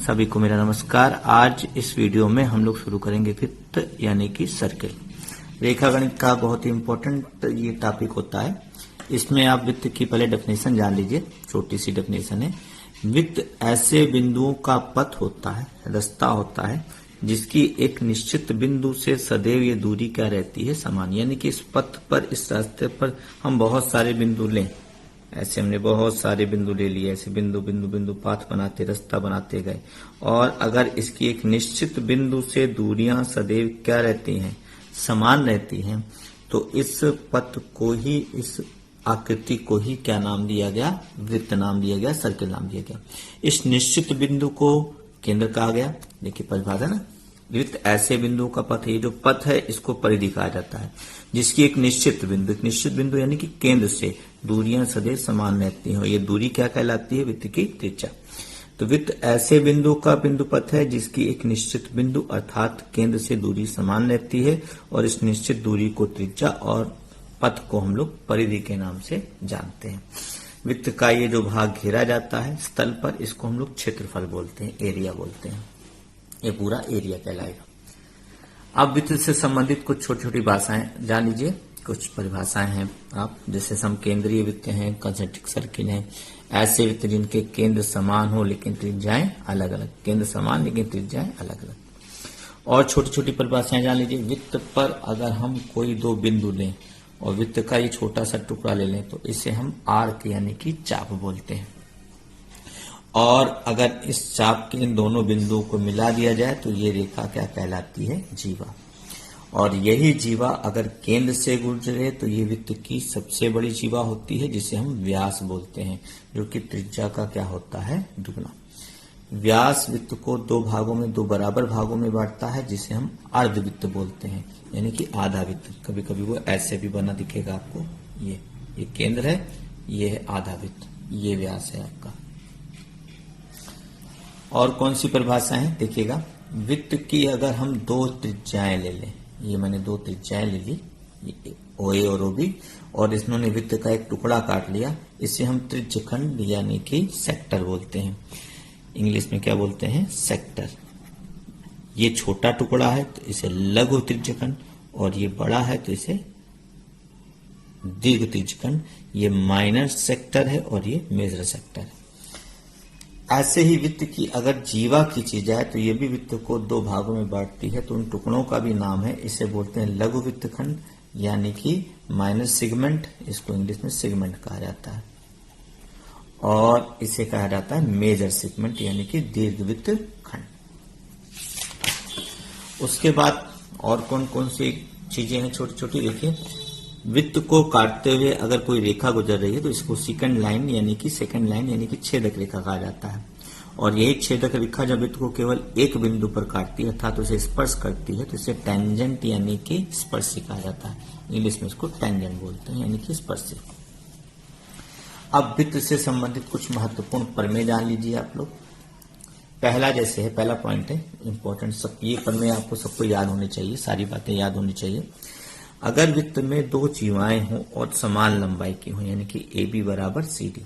सभी को मेरा नमस्कार। आज इस वीडियो में हम लोग शुरू करेंगे वित्त यानी कि सर्किल। रेखागणित का बहुत ही इम्पोर्टेंट ये टॉपिक होता है। इसमें आप वित्त की पहले डेफिनेशन जान लीजिए, छोटी सी डेफिनेशन है। वित्त ऐसे बिंदुओं का पथ होता है, रास्ता होता है, जिसकी एक निश्चित बिंदु से सदैव ये दूरी क्या रहती है, समान। यानी कि इस पथ पर, इस रास्ते पर हम बहुत सारे बिंदु लें, ऐसे हमने बहुत सारे बिंदु ले लिए, ऐसे बिंदु बिंदु बिंदु पाथ बनाते, रास्ता बनाते गए, और अगर इसकी एक निश्चित बिंदु से दूरियां सदैव क्या रहती हैं, समान रहती हैं, तो इस पथ को ही, इस आकृति को ही क्या नाम दिया गया, वृत्त नाम दिया गया, सर्किल नाम दिया गया। इस निश्चित बिंदु को केंद्र कहा गया। देखिए परिभाषा ना, वृत्त ऐसे बिंदु का पथ है, ये जो पथ है इसको परिधि कहा जाता है, जिसकी एक निश्चित बिंदु यानी कि केंद्र से दूरियां सदैव समान रहती हैं, और ये दूरी क्या कहलाती है, वृत्त की त्रिज्या। तो वृत्त ऐसे बिंदु का बिंदु पथ है जिसकी एक निश्चित बिंदु अर्थात केंद्र से दूरी समान रहती है, और इस निश्चित दूरी को त्रिज्या और पथ को हम लोग परिधि के नाम से जानते हैं। वृत्त का ये जो भाग घेरा जाता है स्थल पर, इसको हम लोग क्षेत्रफल बोलते हैं, एरिया बोलते हैं। ये पूरा एरिया कहलाएगा। अब वित्त से संबंधित कुछ छोटी छोटी भाषाएं जान लीजिए, कुछ परिभाषाएं हैं आप, जैसे समकेंद्रीय वित्त हैं, कंसेंट्रिक सर्किल हैं, ऐसे वित्त जिनके केंद्र समान हो लेकिन त्रिज्याएं अलग अलग, केंद्र समान लेकिन त्रिज्याएं अलग अलग। और छोटी छोटी परिभाषाएं जान लीजिए। वित्त पर अगर हम कोई दो बिंदु लें और वित्त का ये छोटा सा टुकड़ा ले लें, तो इसे हम आर्क यानी कि चाप बोलते हैं। और अगर इस चाप के इन दोनों बिंदुओं को मिला दिया जाए तो ये रेखा क्या कहलाती है, जीवा। और यही जीवा अगर केंद्र से गुजरे तो ये वृत्त की सबसे बड़ी जीवा होती है, जिसे हम व्यास बोलते हैं, जो कि त्रिज्या का क्या होता है, दुगना। व्यास वृत्त को दो भागों में, दो बराबर भागों में बांटता है, जिसे हम अर्धवृत्त बोलते हैं, यानी कि आधा वृत्त। कभी कभी वो ऐसे भी बना दिखेगा आपको, ये केंद्र है, ये है आधा वृत्त, ये व्यास है आपका। और कौन सी परिभाषा है देखिएगा। वृत्त की अगर हम दो त्रिज्याएं ले लें, ये मैंने दो त्रिज्याएं ले ली, OA और OB, और इसने वृत्त का एक टुकड़ा काट लिया, इसे हम त्रिज्यखंड यानी कि सेक्टर बोलते हैं। इंग्लिश में क्या बोलते हैं, सेक्टर। ये छोटा टुकड़ा है तो इसे लघु त्रिज्यखंड, और ये बड़ा है तो इसे दीर्घ त्रिज्यखंड। ये माइनर सेक्टर है और ये मेजर सेक्टर है। ऐसे ही वृत्त की अगर जीवा खींची जाए तो ये भी वृत्त को दो भागों में बांटती है, तो उन टुकड़ों का भी नाम है, इसे बोलते हैं लघु वृत्तखंड यानी कि माइनर सेगमेंट, इसको इंग्लिश में सेगमेंट कहा जाता है। और इसे कहा जाता है मेजर सेगमेंट यानी कि दीर्घ वृत्तखंड। उसके बाद और कौन कौन सी चीजें हैं छोटी छोटी, देखिए। वृत्त को काटते हुए अगर कोई रेखा गुजर रही है तो इसको सेकंड लाइन यानी कि छेदक रेखा कहा जाता है। और यही छेदक रेखा जब वृत्त को केवल एक बिंदु पर काटती है अर्थात उसे स्पर्श करती है, तो इसे टेंजेंट यानी कि स्पर्शी कहा जाता है। इंग्लिश में इसको टेंजेंट बोलते हैं, यानी कि स्पर्शी। अब वृत्त से संबंधित कुछ महत्वपूर्ण प्रमेय जान लीजिए आप लोग। पहला जैसे है, पहला पॉइंट है इंपॉर्टेंट, सब ये प्रमेय आपको सबको याद होनी चाहिए, सारी बातें याद होनी चाहिए। अगर वृत्त में दो जीवाएं हों और समान लंबाई की हों, यानी कि AB बराबर CD,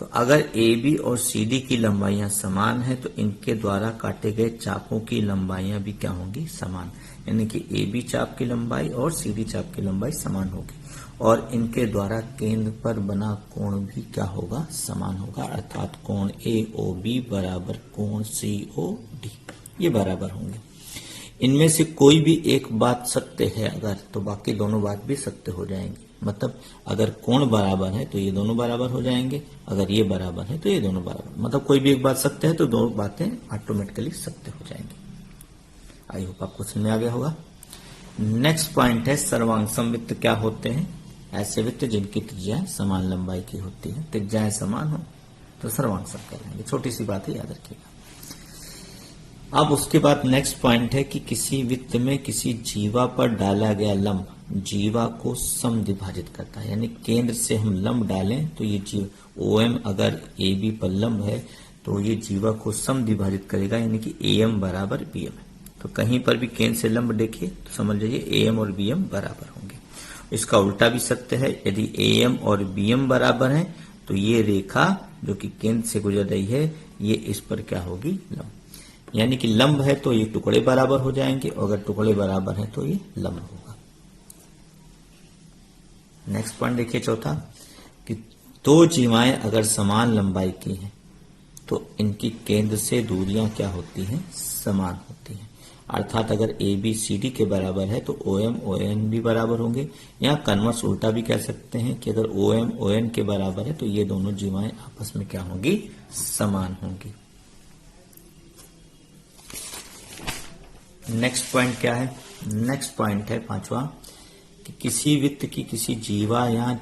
तो अगर AB और CD की लंबाइयां समान है तो इनके द्वारा काटे गए चापों की लंबाइयां भी क्या होंगी, समान। यानी कि AB चाप की लंबाई और CD चाप की लंबाई समान होगी, और इनके द्वारा केंद्र पर बना कोण भी क्या होगा, समान होगा। अर्थात कोण AOB बराबर कोण COD, ये बराबर होंगे। इनमें से कोई भी एक बात सत्य है अगर, तो बाकी दोनों बात भी सत्य हो जाएंगी। मतलब अगर कोण बराबर है तो ये दोनों बराबर हो जाएंगे, अगर ये बराबर है तो ये दोनों बराबर, मतलब कोई भी एक बात सत्य है तो दोनों बातें ऑटोमेटिकली सत्य हो जाएंगी। आई होप आपको समझ में आ गया होगा। नेक्स्ट पॉइंट है सर्वांगसम वृत्त क्या होते हैं। ऐसे वृत्त जिनकी त्रिज्याएं समान लंबाई की होती है, त्रिज्याएं समान हो तो सर्वांगसम कहलाएंगे। छोटी सी बात है, याद रखिएगा। अब उसके बाद नेक्स्ट पॉइंट है कि किसी वृत्त में किसी जीवा पर डाला गया लंब जीवा को समद्विभाजित करता है। यानी केंद्र से हम लंब डालें तो ये जीव OM अगर AB पर लंब है तो ये जीवा को समद्विभाजित करेगा, यानी कि AM बराबर BM है। तो कहीं पर भी केंद्र से लंब देखिए तो समझ लीजिए AM और BM बराबर होंगे। इसका उल्टा भी सत्य है, यदि AM और BM बराबर हैं तो ये रेखा जो कि केंद्र से गुजर रही है, ये इस पर क्या होगी, लंब। यानी कि लंब है तो ये टुकड़े बराबर हो जाएंगे, और अगर टुकड़े बराबर है तो ये लंब होगा। नेक्स्ट पॉइंट देखिए चौथा, कि दो जीवाएं अगर समान लंबाई की हैं तो इनकी केंद्र से दूरियां क्या होती हैं, समान होती हैं। अर्थात अगर ए बी सी डी के बराबर है तो ओ एम ओ एन भी बराबर होंगे। यहाँ कन्वर्स उल्टा भी कह सकते हैं कि अगर ओ एम ओ एन के बराबर है तो ये दोनों जीवाएं आपस में क्या होंगी, समान होंगी। नेक्स्ट पॉइंट क्या है, नेक्स्ट पॉइंट है पांचवा, कि किसी वृत्त की किसी जीवा या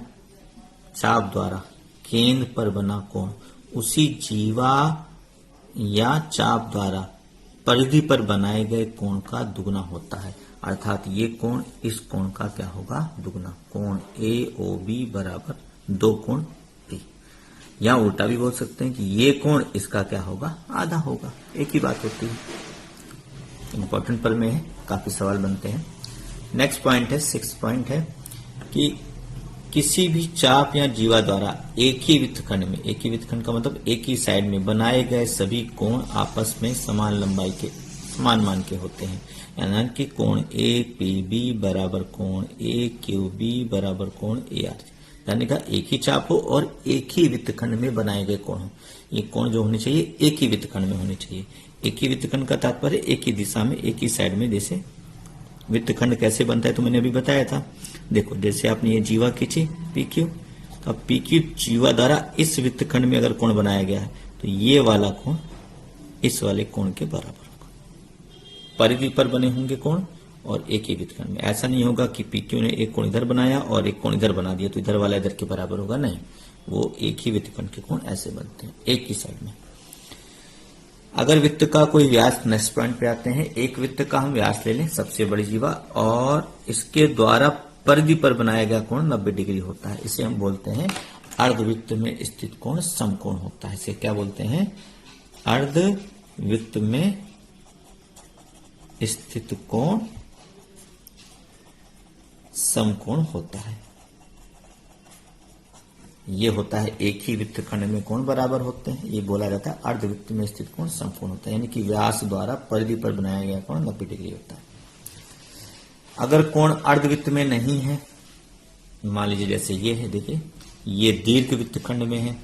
चाप द्वारा केंद्र पर बना कोण उसी जीवा या चाप द्वारा परिधि पर बनाए गए कोण का दुगना होता है। अर्थात ये कोण इस कोण का क्या होगा, दुगना। कोण ए ओ बी बराबर दो कोण बी, या उल्टा भी बोल सकते हैं कि ये कोण इसका क्या होगा, आधा होगा। एक ही बात होती है। इंपॉर्टेंट पर में है, काफी सवाल बनते हैं। नेक्स्ट पॉइंट है, सिक्स पॉइंट है, कि किसी भी चाप या जीवा द्वारा एक ही वृत्तखंड में, एक ही वृत्तखंड का मतलब एक ही साइड में बनाए गए सभी कोण आपस में समान लंबाई के, समान मान के होते हैं। यानी कि कोण ए पी बी बराबर कोण ए क्यू बी बराबर कोण ए आर। यानी कि एक ही चाप हो और एक ही वृत्तखंड में बनाए गए कोण हो। ये कोण जो होने चाहिए एक ही वृत्तखंड में होने चाहिए। एक ही वृत्तखंड का तात्पर्य एक ही दिशा में, एक ही साइड में। जैसे वृत्तखंड कैसे बनता है तो मैंने अभी बताया था। देखो, जैसे आपने ये जीवा खींची पी क्यू, तो अब पी क्यू जीवा द्वारा इस वृत्तखंड में अगर कोण बनाया गया है तो ये वाला कोण इस वाले कोण के बराबर होगा। परिधि पर बने होंगे कोण और एक ही वृत्तखंड में। ऐसा नहीं होगा कि पी क्यू ने एक कोण इधर बनाया और एक कोण इधर बना दिया तो इधर वाला इधर के बराबर होगा, नहीं। वो एक ही वृत्तखंड के कोण ऐसे बनते हैं, एक ही साइड में। अगर वृत्त का कोई व्यास, नेक्स्ट पॉइंट पे आते हैं, एक वृत्त का हम व्यास ले लें, सबसे बड़ी जीवा, और इसके द्वारा परिधि पर बनाया गया कोण 90 डिग्री होता है। इसे हम बोलते हैं अर्धवृत्त में स्थित कोण समकोण होता है। इसे क्या बोलते हैं, अर्धवृत्त में स्थित कोण समकोण होता है। ये होता है एक ही वृत्तखंड में कोण बराबर होते हैं, ये बोला जाता है अर्धवृत्त में स्थित कोण समकोण होता है। यानी कि व्यास द्वारा परिधि पर बनाया गया कोण 90 डिग्री होता है। अगर कोण अर्धवृत्त में नहीं है, मान लीजिए जैसे ये है, देखिए ये दीर्घ वृत्तखंड में है,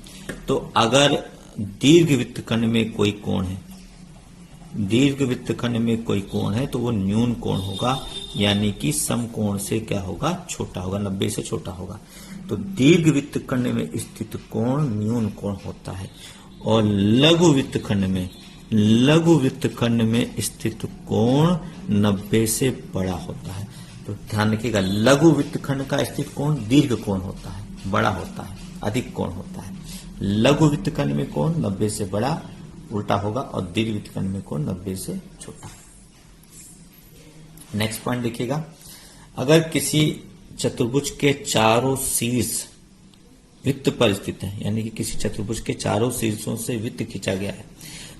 तो अगर दीर्घ वृत्तखंड में कोई कोण है, दीर्घ वृत्तखंड में कोई कोण है तो वो न्यून कोण होगा, यानी कि समकोण से क्या होगा, छोटा होगा, 90 से छोटा होगा। तो दीर्घ वृत्तखंड में स्थित कोण न्यून कोण होता है, और लघु वृत्तखंड में स्थित कोण 90 से बड़ा होता है। तो ध्यान रखिएगा, लघु वृत्तखंड का स्थित कोण दीर्घ कोण होता है, बड़ा होता है, अधिक कोण होता है। लघु वृत्तखंड में कोण 90 से बड़ा उल्टा होगा, और दीर्घ वृत्तखंड में कोण 90 से छोटा। नेक्स्ट पॉइंट देखिएगा, अगर किसी चतुर्भुज के चारों शीर्ष वृत्त पर स्थित है, यानी कि किसी चतुर्भुज के चारों शीर्षों से वृत्त खींचा गया है,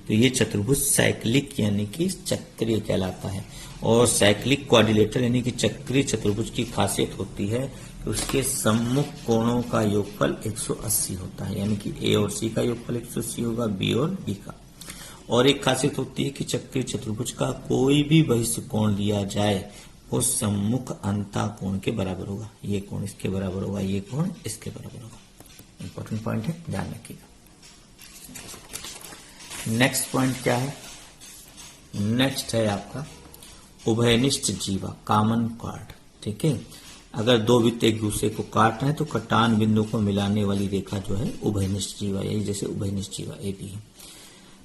तो ये चतुर्भुज साइक्लिक यानी कि चक्रीय कहलाता है। और साइक्लिक क्वाड्रिलेटरल यानी कि चक्रीय चतुर्भुज की खासियत होती है कि उसके सम्मुख कोणों का योगफल 180 होता है, यानी कि ए और सी का योगफल 180 होगा, बी और बी का। और एक खासियत होती है कि चक्रीय चतुर्भुज का कोई भी बहिष्ठ कोण लिया जाए वो सम्मुख अंतः कोण के बराबर होगा। ये कोण इसके बराबर होगा, ये कोण इसके बराबर होगा। इंपॉर्टेंट पॉइंट है, ध्यान रखिएगा। नेक्स्ट पॉइंट क्या है, नेक्स्ट है आपका उभयनिष्ठ जीवा, कॉमन कॉर्ड। ठीक है, अगर दो वृत्त एक दूसरे को काट रहे हैं तो कटान बिंदु को मिलाने वाली रेखा जो है उभयनिष्ठ जीवा, यही जैसे उभयनिष्ठ जीवा ए बी है।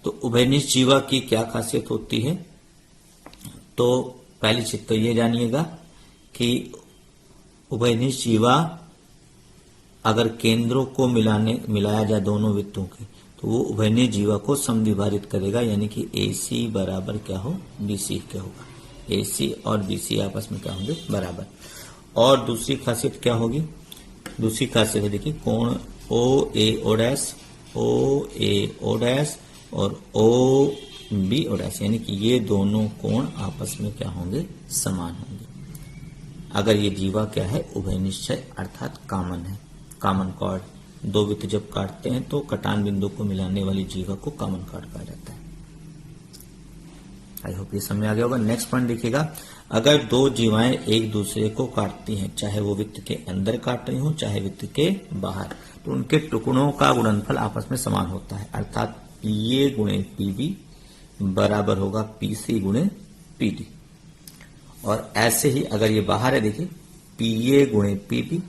तो उभयनिष्ठ जीवा की क्या खासियत होती है, तो पहली चीज तो ये जानिएगा कि उभयनिष्ठ जीवा अगर केंद्रों को मिलाया जाए दोनों वृत्तों के, तो वो उभयनिष्ठ जीवा को समद्विभाजित करेगा, यानी कि AC बराबर क्या हो, BC क्या होगा। AC और BC आपस में क्या होंगे, बराबर। और दूसरी खासियत क्या होगी, दूसरी खासियत है देखिए, कोण OAO डैश, OAO डैश और OBO डैश, यानी कि ये दोनों कोण आपस में क्या होंगे, समान होंगे। अगर ये जीवा क्या है, उभयनिष्ठ है, अर्थात कॉमन है, कॉमन कॉर्ड। दो वृत्त जब काटते हैं तो कटान बिंदु को मिलाने वाली जीवा को कॉमन कॉर्ड कहा जाता है। आई होप ये समझ में आ गया होगा। नेक्स्ट पॉइंट देखिएगा, अगर दो जीवाएं एक दूसरे को काटती हैं, चाहे वो वृत्त के अंदर काट रही हो चाहे वृत्त के बाहर, तो उनके टुकड़ों का गुणनफल आपस में समान होता है, अर्थात पीए गुणे पीबी बराबर होगा पीसी गुणे पीडी। और ऐसे ही अगर ये बाहर है, देखिए पीए गुणे पीबी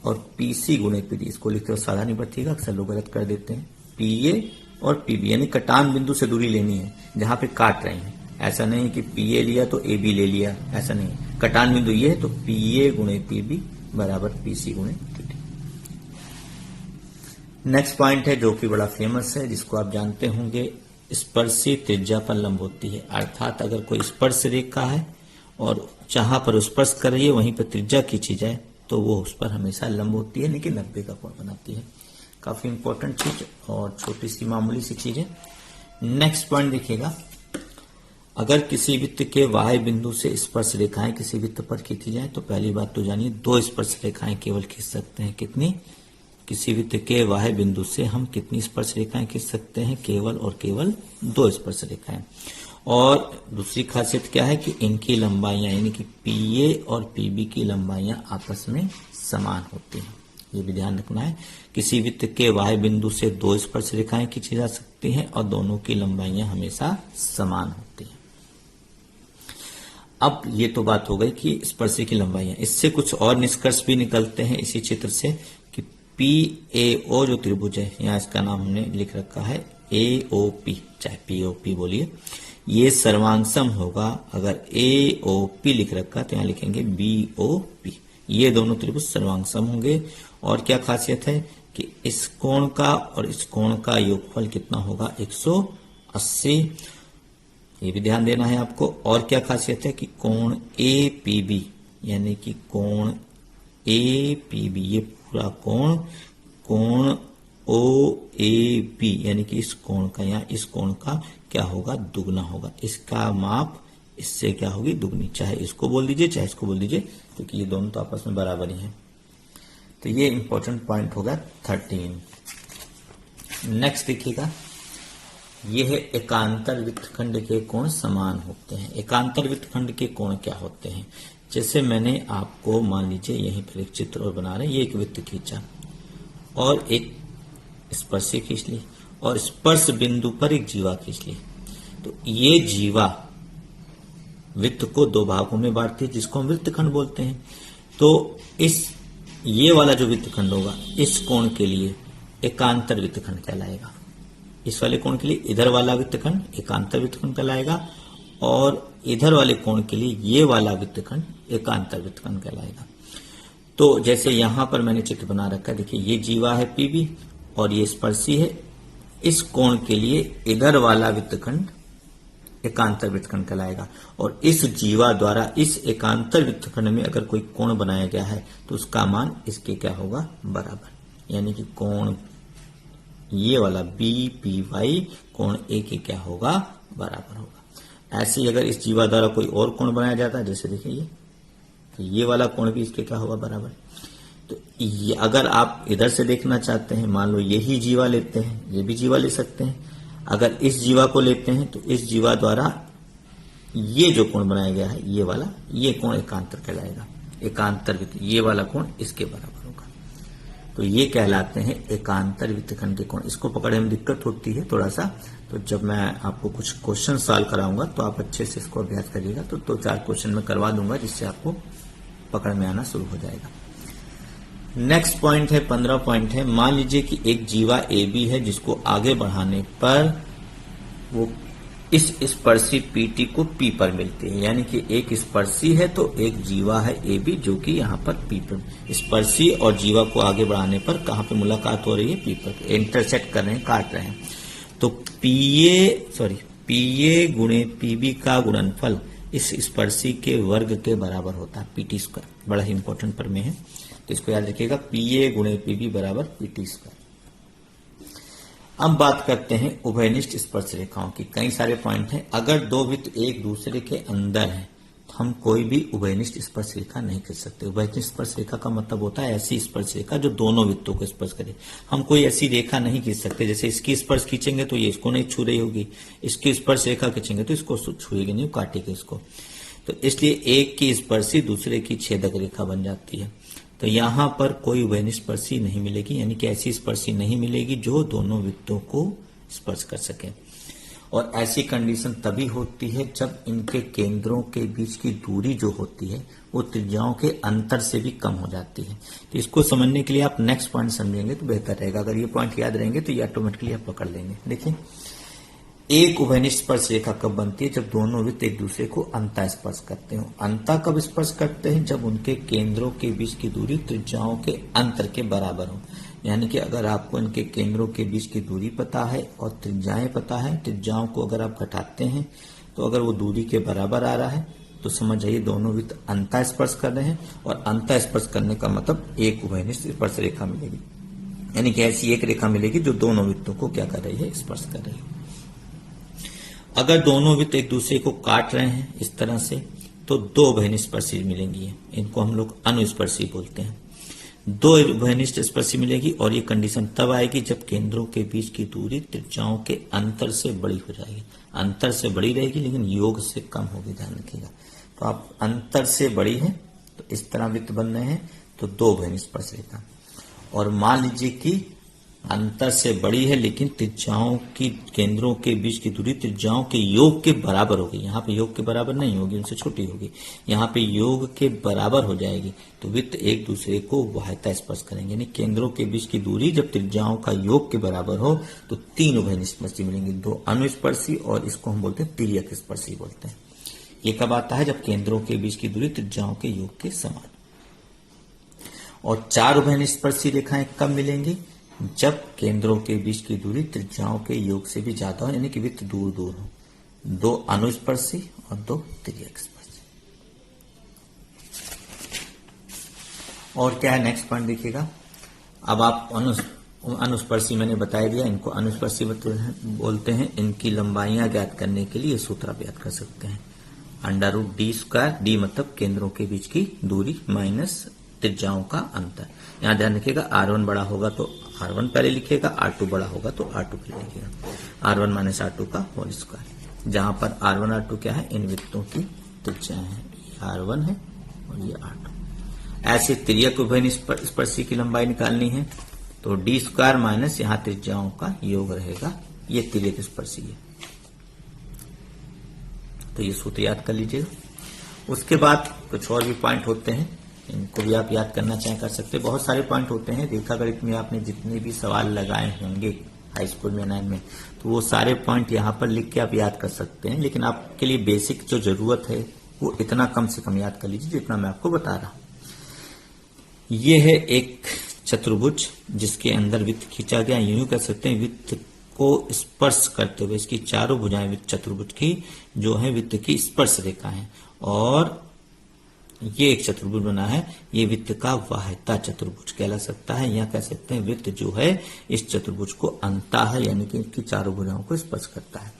और पीसी गुणे पीडी, इसको लिखते हो सावधानी बरतिएगा, अक्सर लोग गलत कर देते हैं। पीए और पीबी यानी कटान बिंदु से दूरी लेनी है जहां पे काट रहे हैं, ऐसा नहीं है कि पीए लिया तो ए बी ले लिया, ऐसा नहीं है। कटान बिंदु ये है तो पीए गुणे पीबी बराबर पीसी गुणे पीडी। नेक्स्ट पॉइंट है जो कि बड़ा फेमस है, जिसको आप जानते होंगे, स्पर्शी त्रिज्या पर लंब होती है, अर्थात अगर कोई स्पर्श रेखा है और जहां पर स्पर्श कर रही है वहीं पर त्रिज्या खींची जाए तो वो उस पर हमेशा लंब होती है, लेकिन 90 का कोण बनाती है। काफी इंपॉर्टेंट चीज और छोटी सी मामूली सी चीज है। नेक्स्ट पॉइंट देखिएगा, अगर किसी वृत्त के वाह्य बिंदु से स्पर्श रेखाएं किसी वृत्त पर खींची जाए तो पहली बात तो जानिए, दो स्पर्श रेखाएं केवल खींच सकते हैं। कितनी? किसी वृत्त के वाह्य बिंदु से हम कितनी स्पर्श रेखाएं खींच सकते हैं? केवल और केवल दो स्पर्श रेखाएं। और दूसरी खासियत क्या है कि इनकी लंबाइयां यानी कि पीए और पीबी की लंबाइयां आपस में समान होती हैं, ये भी ध्यान रखना है। किसी वृत्त के वाह्य बिंदु से दो स्पर्श रेखाएं खींची जा सकती हैं और दोनों की लंबाइयां हमेशा समान होती हैं। अब ये तो बात हो गई कि स्पर्शी की लंबाइयां, इससे कुछ और निष्कर्ष भी निकलते हैं इसी चित्र से कि पी ए ओ जो त्रिभुज है, यहाँ इसका नाम हमने लिख रखा है ए ओ पी, चाहे पी ओ पी बोलिए, ये सर्वांगसम होगा। अगर ए ओ पी लिख रखा तो यहाँ लिखेंगे बी ओ पी, ये दोनों त्रिभुज सर्वांगसम होंगे। और क्या खासियत है कि इस कोण का और इस कोण का योगफल कितना होगा? 180, ये भी ध्यान देना है आपको। और क्या खासियत है कि कोण ए पी बी यानी कि कोण ए पी बी, ये पूरा कोण ओ ए बी यानी कि इस कोण का या इस कोण का क्या होगा? दुगना होगा। इसका माप इससे क्या होगी? दुगनी। चाहे इसको बोल दीजिए चाहे इसको बोल दीजिए, क्योंकि ये दोनों तो आपस में बराबर ही हैं। तो ये इंपॉर्टेंट पॉइंट होगा 13। नेक्स्ट देखिएगा, ये है एकांतर वृत्तखंड के कोण समान होते हैं। एकांतर वृत्तखंड के कोण क्या होते हैं? जैसे मैंने आपको मान लीजिए यहीं पर एक चित्र और बना रहे हैं, ये एक वृत्त खींचा और एक स्पर्शी खींच ली और स्पर्श बिंदु पर एक जीवा खींच ली, तो ये जीवा वृत्त को दो भागों में बांटती है जिसको हम वृत्तखंड बोलते हैं। तो ये वाला जो वृत्तखंड होगा इस कोण के लिए एकांतर वृत्तखंड कहलाएगा। इस वाले कोण के लिए इधर वाला वृत्तखंड एकांतर वृत्तखंड कहलाएगा और इधर वाले कोण के लिए ये वाला वृत्तखंड एकांतर वृत्तखंड कहलाएगा। तो जैसे यहां पर मैंने चित्र बना रखा है, देखिए ये जीवा है पीबी और ये स्पर्शी है। इस कोण के लिए इधर वाला वृत्तखंड एकांतर वृत्तखंड कहलाएगा और इस जीवा द्वारा इस एकांतर वृत्तखंड में अगर कोई कोण बनाया गया है तो उसका मान इसके क्या होगा? बराबर, यानी कि कोण ये वाला बी पी वाई कोण ए के क्या होगा? बराबर होगा। ऐसे ही अगर इस जीवा द्वारा कोई और कोण बनाया जाता है, जैसे देखिए ये, तो ये वाला कोण भी इसके क्या होगा? बराबर। तो ये अगर आप इधर से देखना चाहते हैं, मान लो यही जीवा लेते हैं, ये भी जीवा ले सकते हैं। अगर इस जीवा को लेते हैं तो इस जीवा द्वारा ये जो कोण बनाया गया है ये वाला, ये कोण एकांतर कहलाएगा। एकांतर वृत्त, ये वाला कोण इसके बराबर होगा। तो ये कहलाते हैं एकांतर वृत्तखंड के कोण। इसको पकड़ने में दिक्कत होती है थोड़ा सा, तो जब मैं आपको कुछ क्वेश्चन सॉल्व कराऊंगा तो आप अच्छे से इसको अभ्यास करिएगा। तो 2-4 क्वेश्चन मैं करवा दूंगा जिससे आपको पकड़ में आना शुरू हो जाएगा। नेक्स्ट पॉइंट है 15 पॉइंट है, मान लीजिए कि एक जीवा ए बी है जिसको आगे बढ़ाने पर वो इस स्पर्शी पीटी को पी पर मिलती है, यानी कि एक स्पर्शी है तो एक जीवा है ए बी जो कि यहाँ पर पी पर, स्पर्शी और जीवा को आगे बढ़ाने पर कहाँ पे मुलाकात हो रही है? पी पर, इंटरसेक्ट कर रहे हैं, काट रहे हैं। तो पीए गुणे पीबी का गुणनफल इस स्पर्शी के वर्ग के बराबर होता है, पीटी स्क्वायर। बड़ा ही इंपॉर्टेंट प्रमेय है, तो इसको याद रखिएगा, पीए गुणे पीबी बराबर पीटी स्क्वायर। अब बात करते हैं उभयनिष्ठ स्पर्श रेखाओं की। कई सारे पॉइंट हैं। अगर दो वृत्त एक दूसरे के अंदर हैं तो हम कोई भी उभयनिष्ठ स्पर्श रेखा नहीं खींच सकते। उभयनिष्ठ स्पर्श रेखा का मतलब होता है ऐसी स्पर्श रेखा जो दोनों वृत्तों को स्पर्श करे। हम कोई ऐसी रेखा नहीं खींच सकते, जैसे इसकी स्पर्श खींचेंगे तो ये इसको नहीं छू रही होगी, इसकी स्पर्श रेखा खींचेंगे तो इसको छुएगी नहीं, काटेगी इसको। तो इसलिए एक की स्पर्शी दूसरे की छेदक रेखा बन जाती है। तो यहां पर कोई उभयनिष्ठ स्पर्शी नहीं मिलेगी, यानी कि ऐसी स्पर्शी नहीं मिलेगी जो दोनों वृत्तों को स्पर्श कर सके। और ऐसी कंडीशन तभी होती है जब इनके केंद्रों के बीच की दूरी जो होती है वो त्रिज्याओं के अंतर से भी कम हो जाती है। तो इसको समझने के लिए आप नेक्स्ट पॉइंट समझेंगे तो बेहतर रहेगा। अगर ये पॉइंट याद रहेंगे तो ये ऑटोमेटिकली आप पकड़ लेंगे। देखिए, एक उभयनिष्ठ स्पर्श रेखा कब बनती है? जब दोनों वृत्त एक दूसरे को अंतः स्पर्श करते हो। अंतः कब स्पर्श करते हैं? जब उनके केंद्रों के बीच की दूरी त्रिज्याओं के अंतर के बराबर हो। यानी कि अगर आपको इनके केंद्रों के बीच की दूरी पता है और त्रिज्याएं पता है, त्रिज्याओं को अगर आप घटाते हैं तो अगर वो दूरी के बराबर आ रहा है तो समझ जाइए दोनों वृत्त अंतः स्पर्श कर रहे हैं। और अंतः स्पर्श करने का मतलब एक उभयनिष्ठ स्पर्श रेखा मिलेगी, यानी कि ऐसी एक रेखा मिलेगी जो दोनों वृत्तों को क्या कर रही है? स्पर्श कर रही है। अगर दोनों वृत्त एक दूसरे को काट रहे हैं इस तरह से तो दो उभयनिष्ठ स्पर्शी मिलेंगी। इनको हम लोग अनुस्पर्शी बोलते हैं। दो उभयनिष्ठ स्पर्शी मिलेगी और ये कंडीशन तब आएगी जब केंद्रों के बीच की दूरी त्रिज्याओं के अंतर से बड़ी हो जाएगी। अंतर से बड़ी रहेगी लेकिन योग से कम होगी, ध्यान रखिएगा। तो आप अंतर से बड़ी है तो इस तरह वृत्त बन रहे हैं तो दो उभयनिष्ठ स्पर्श रेखा। और मान लीजिए कि अंतर से बड़ी है लेकिन त्रिज्याओं की केंद्रों के बीच की दूरी त्रिज्याओं के योग के बराबर होगी। यहाँ पे योग के बराबर नहीं होगी, उनसे छोटी होगी। यहाँ पे योग के बराबर हो जाएगी तो वृत्त एक दूसरे को वाह्यता स्पर्श करेंगे। यानी केंद्रों के बीच की दूरी जब त्रिज्याओं का योग के बराबर हो तो तीन उभयनिष्ठ स्पर्शी मिलेंगे, दो अनुस्पर्शी और इसको हम बोलते हैं तिर्यक स्पर्शी बोलते हैं। ये कब आता है? जब केंद्रों के बीच की दूरी त्रिज्याओं के योग के समान। और चार उभयनिष्ठ स्पर्शी रेखाएं कब मिलेंगी? जब केंद्रों के बीच की दूरी त्रिज्याओं के योग से भी ज्यादा हो, यानी कि वृत्त दूर दूर हो। दो अनुस्पर्शी और दो तिर्यक स्पर्शी। और क्या है नेक्स्ट पॉइंट देखिएगा। अब आप अनुस्पर्शी मैंने बता दिया, इनको अनुस्पर्शी बोलते हैं। इनकी लंबाइयां ज्ञात करने के लिए सूत्र आप याद कर सकते हैं। √d², डी मतलब केंद्रों के बीच की दूरी माइनस त्रिज्याओं का अंतर। यहां ध्यान रखिएगा, R1 बड़ा होगा तो R1 पहले लिखिएगा, R2 बड़ा होगा तो R2 पहले लिखिएगा। R1 माइनस R2 का होल स्क्वायर। जहां पर R1 R2 क्या है? इन वृत्तों की त्रिज्या है। ये R1 है और ये R2। ऐसे तिर्यक उभयनिष्ठ स्पर्शी की लंबाई निकालनी है तो d² माइनस यहाँ त्रिज्याओं का योग रहेगा। ये तिर्यक स्पर्शी है, तो ये सूत्र याद कर लीजिएगा। उसके बाद कुछ और भी पॉइंट होते हैं, इनको भी आप याद करना चाहे कर सकते हैं। बहुत सारे पॉइंट होते हैं रेखा गणित में, आपने जितने भी सवाल लगाए होंगे हाई स्कूल में 9 में, तो वो सारे पॉइंट यहाँ पर लिख के आप याद कर सकते हैं। लेकिन आपके लिए बेसिक जो जरूरत है वो इतना कम से कम याद कर लीजिए जितना मैं आपको बता रहा हूं। ये है एक चतुर्भुज जिसके अंदर वृत्त खींचा गया। यूं कह सकते हैं वृत्त को स्पर्श करते हुए इसकी चारों भुजाएं वृत्त चतुर्भुज की जो है वृत्त की स्पर्श रेखा है। और ये एक चतुर्भुज बना है, ये वृत्त का वाह्यता चतुर्भुज कहला सकता है। या कह सकते हैं वृत्त जो है इस चतुर्भुज को अंता है, यानी कि इसकी चारों भुजाओं को स्पर्श करता है।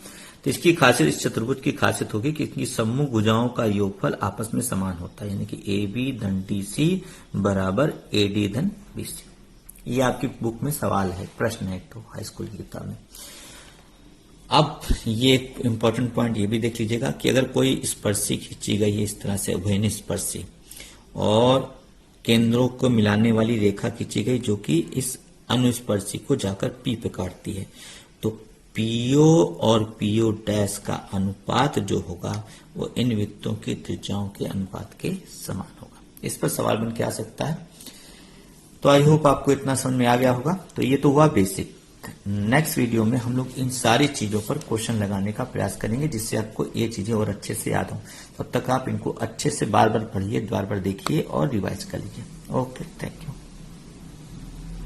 तो इसकी खासियत, इस चतुर्भुज की खासियत होगी कि इसकी सम्मुख भुजाओं का योगफल आपस में समान होता है, यानी कि AB धन DC बराबर AD धन BC। ये आपकी बुक में सवाल है, प्रश्न है तो हाई स्कूल की किताब में। अब ये एक इंपॉर्टेंट पॉइंट ये भी देख लीजिएगा कि अगर कोई स्पर्शी खींची गई है इस तरह से उभयनिष्ठ स्पर्शी और केंद्रों को मिलाने वाली रेखा खींची गई जो कि इस अनुस्पर्शी को जाकर P पे काटती है, तो PO और PO डैश का अनुपात जो होगा वो इन वृत्तों की त्रिज्याओं के अनुपात के समान होगा। इस पर सवाल बन के आ सकता है। तो आई होप आपको इतना समझ में आ गया होगा। तो ये तो हुआ बेसिक। नेक्स्ट वीडियो में हम लोग इन सारी चीजों पर क्वेश्चन लगाने का प्रयास करेंगे जिससे आपको ये चीजें और अच्छे से याद हो। तब तक आप इनको अच्छे से बार बार पढ़िए, बार बार देखिए और रिवाइज कर लीजिए। Okay, thank you.